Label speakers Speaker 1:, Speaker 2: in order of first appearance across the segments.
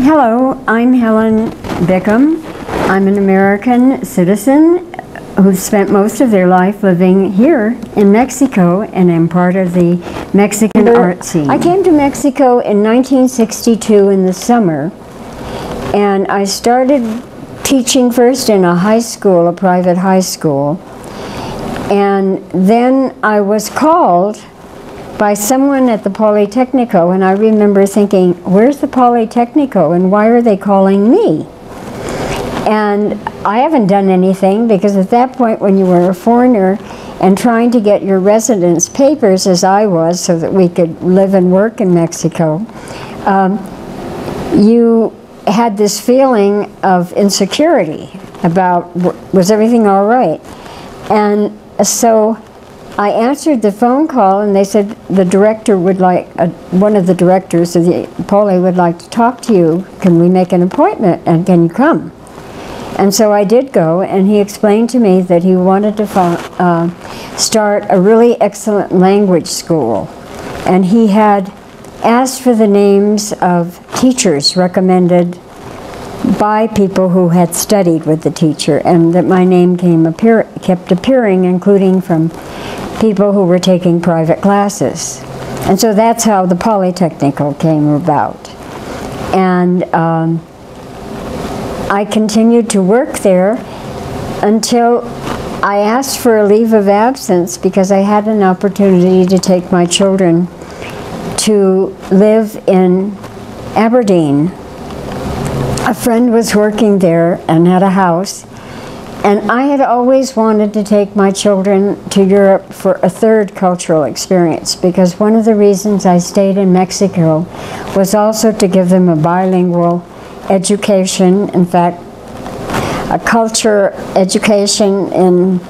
Speaker 1: Hello, I'm Helen Bickham. I'm an American citizen who's spent most of their life living here in Mexico, and I'm part of the Mexican art scene. I came to Mexico in 1962 in the summer, and I started teaching first in a high school, a private high school, and then I was called by someone at the Polytechnico, and I remember thinking, where's the Polytechnico and why are they calling me? And I haven't done anything, because at that point when you were a foreigner and trying to get your residence papers, as I was, so that we could live and work in Mexico, you had this feeling of insecurity about, was everything all right? And so I answered the phone call, and they said the director would like, one of the directors of the Poly would like to talk to you. Can we make an appointment, and can you come? And so I did go, and he explained to me that he wanted to start a really excellent language school. And he had asked for the names of teachers recommended by people who had studied with the teacher, and that my name kept appearing, including from people who were taking private classes. And so that's how the Polytechnico came about. And I continued to work there until I asked for a leave of absence, because I had an opportunity to take my children to live in Aberdeen. A friend was working there and had a house, and I had always wanted to take my children to Europe for a third cultural experience, because one of the reasons I stayed in Mexico was also to give them a bilingual education, in fact, a culture education in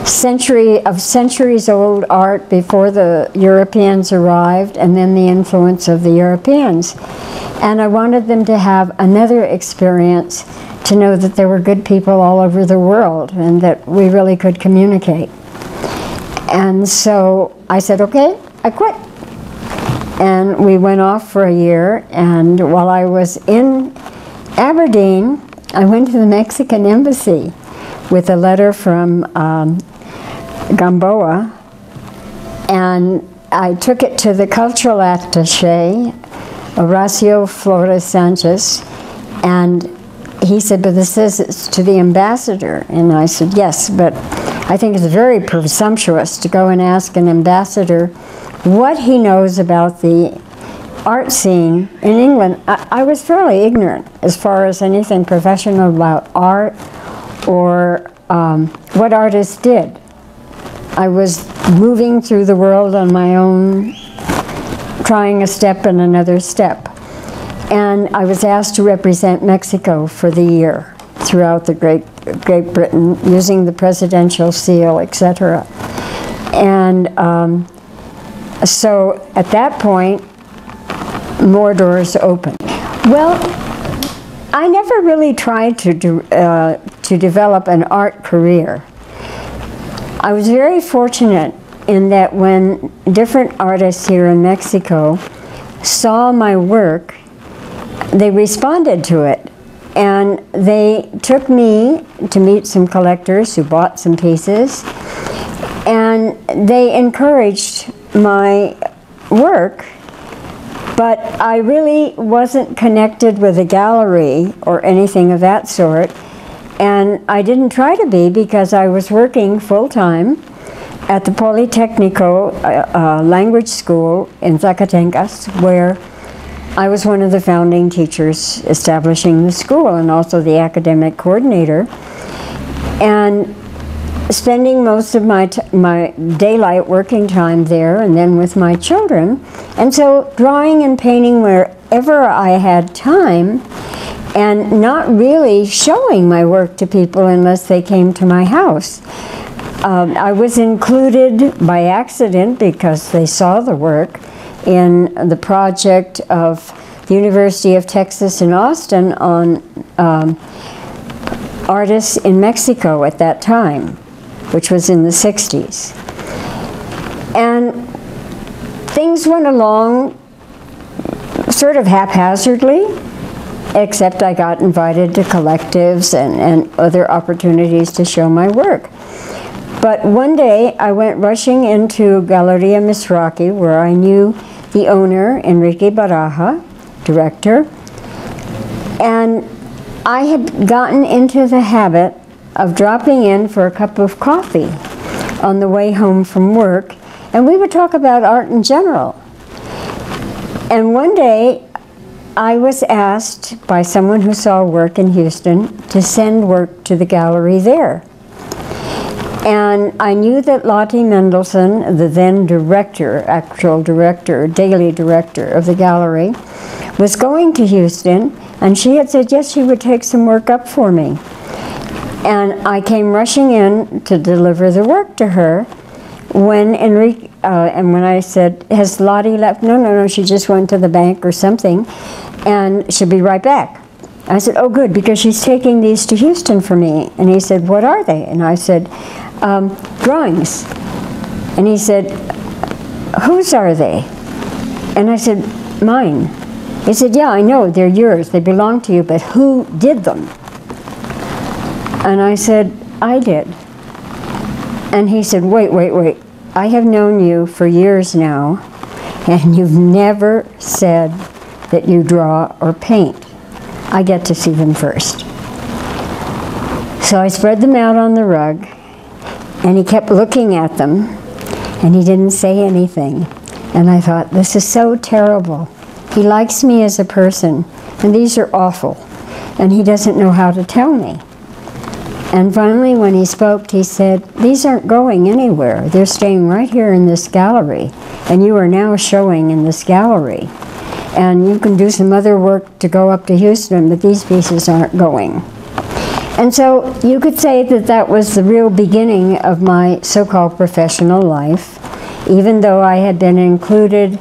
Speaker 1: centuries-old art before the Europeans arrived, and then the influence of the Europeans. And I wanted them to have another experience, to know that there were good people all over the world and that we really could communicate. And so I said, okay, I quit. And we went off for a year, and while I was in Aberdeen, I went to the Mexican embassy with a letter from Gamboa, and I took it to the cultural attaché, Horacio Flores Sanchez, and he said, but this says it's to the ambassador. And I said, yes, but I think it's very presumptuous to go and ask an ambassador what he knows about the art scene in England. I was fairly ignorant as far as anything professional about art or what artists did. I was moving through the world on my own, trying a step and another step. And I was asked to represent Mexico for the year throughout the Great Britain, using the presidential seal, etc. And so at that point, more doors opened. Well, I never really tried to develop an art career. I was very fortunate in that when different artists here in Mexico saw my work, they responded to it, and they took me to meet some collectors who bought some pieces, and they encouraged my work, but I really wasn't connected with a gallery or anything of that sort, and I didn't try to be, because I was working full-time at the Polytechnico language school in Zacatecas, where I was one of the founding teachers establishing the school, and also the academic coordinator, and spending most of my daylight working time there, and then with my children. And so drawing and painting wherever I had time, and not really showing my work to people unless they came to my house. I was included by accident, because they saw the work, in the project of the University of Texas in Austin on artists in Mexico at that time, which was in the 60s. And things went along sort of haphazardly, except I got invited to collectives and other opportunities to show my work. But one day I went rushing into Galleria Misraki, where I knew the owner, Enrique Baraja, director, and I had gotten into the habit of dropping in for a cup of coffee on the way home from work, and we would talk about art in general. And one day I was asked by someone who saw work in Houston to send work to the gallery there. And I knew that Lottie Mendelsohn, the then director, actual director, daily director of the gallery, was going to Houston, and she had said yes, she would take some work up for me. And I came rushing in to deliver the work to her when Enrique, and when I said, has Lottie left? No, she just went to the bank or something, and she'll be right back. I said, oh good, because she's taking these to Houston for me. And he said, what are they? And I said, drawings. And he said, whose are they? And I said, mine. He said, yeah, I know, they're yours, they belong to you, but who did them? And I said, I did. And he said, wait, I have known you for years now, and you've never said that you draw or paint. I get to see them first. So I spread them out on the rug, and he kept looking at them, and he didn't say anything. And I thought, this is so terrible. He likes me as a person, and these are awful, and he doesn't know how to tell me. And finally, when he spoke, he said, these aren't going anywhere. They're staying right here in this gallery, and you are now showing in this gallery. And you can do some other work to go up to Houston, but these pieces aren't going. And so you could say that that was the real beginning of my so-called professional life, even though I had been included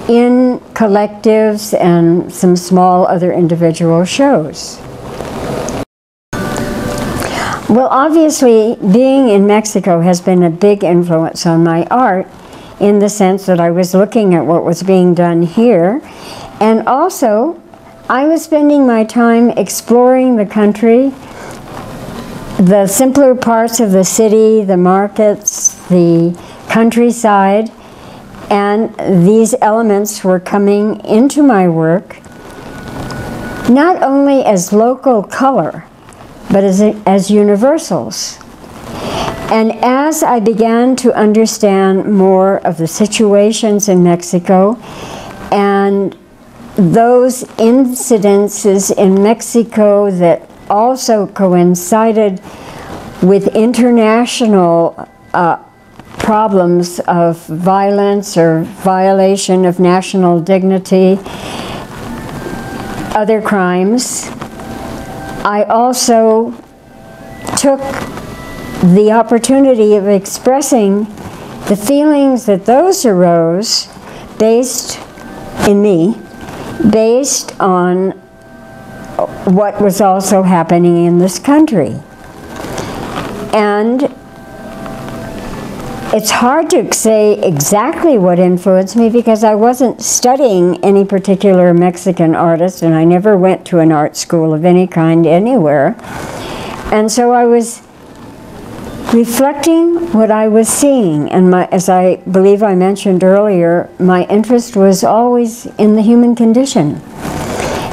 Speaker 1: in collectives and some small other individual shows. Well, obviously, being in Mexico has been a big influence on my art, in the sense that I was looking at what was being done here, and also I was spending my time exploring the country, the simpler parts of the city, the markets, the countryside, and these elements were coming into my work not only as local color, but as universals. And as I began to understand more of the situations in Mexico and those incidences in Mexico that also coincided with international problems of violence or violation of national dignity, other crimes, I also took the opportunity of expressing the feelings that those arose based in me, based on what was also happening in this country. And it's hard to say exactly what influenced me because I wasn't studying any particular Mexican artist, and I never went to an art school of any kind anywhere. And so I was reflecting what I was seeing, and as I believe I mentioned earlier, my interest was always in the human condition.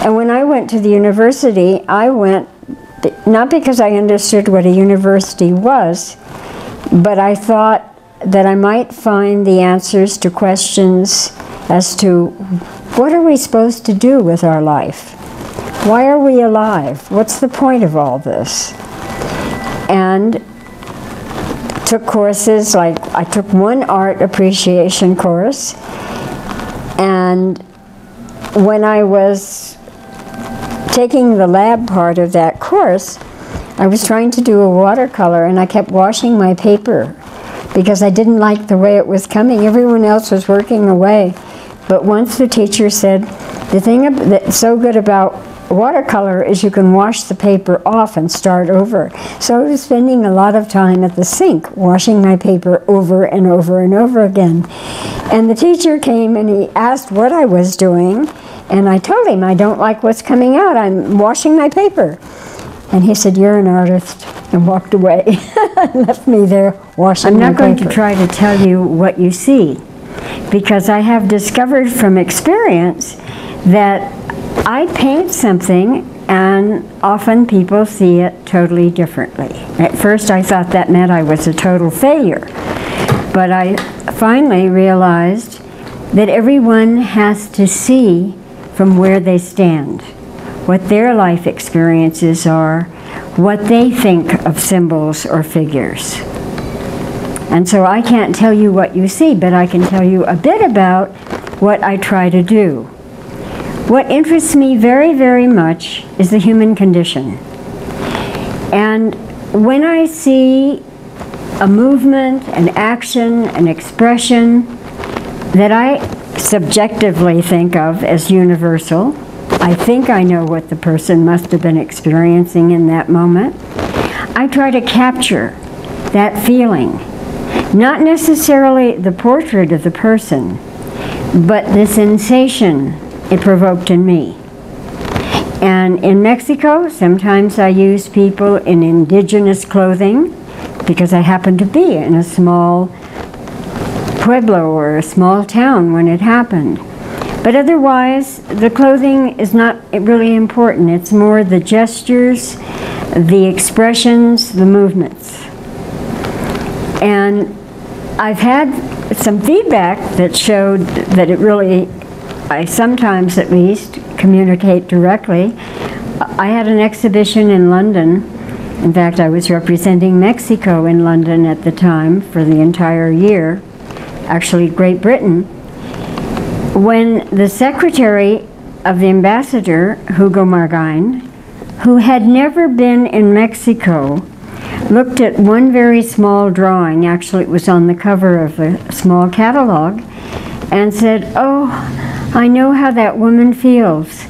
Speaker 1: And when I went to the university, I went not because I understood what a university was, but I thought that I might find the answers to questions as to what are we supposed to do with our life? Why are we alive? What's the point of all this? And took courses, like I took one art appreciation course, and when I was taking the lab part of that course, I was trying to do a watercolor, and I kept washing my paper because I didn't like the way it was coming. Everyone else was working away. But once the teacher said, the thing that's so good about watercolor is you can wash the paper off and start over. So I was spending a lot of time at the sink washing my paper over and over and over again. And the teacher came and he asked what I was doing, And I told him, I don't like what's coming out. I'm washing my paper. And he said, you're an artist, and walked away. And left me there washing my paper. I'm not going to try to tell you what you see, because I have discovered from experience that I paint something and often people see it totally differently. At first I thought that meant I was a total failure, but I finally realized that everyone has to see from where they stand, what their life experiences are, what they think of symbols or figures. And so I can't tell you what you see, but I can tell you a bit about what I try to do. What interests me very, very much is the human condition. And when I see a movement, an action, an expression that I subjectively think of as universal, I think I know what the person must have been experiencing in that moment, I try to capture that feeling. Not necessarily the portrait of the person, but the sensation it provoked in me. And in Mexico, sometimes I use people in indigenous clothing because I happen to be in a small pueblo or a small town when it happened. But otherwise, the clothing is not really important. It's more the gestures, the expressions, the movements. And I've had some feedback that showed that it really, I sometimes at least communicate directly. I had an exhibition in London. In fact, I was representing Mexico in London at the time for the entire year, actually Great Britain, when the secretary of the ambassador, Hugo Margain, who had never been in Mexico, looked at one very small drawing, actually it was on the cover of a small catalog, and said, oh, I know how that woman feels.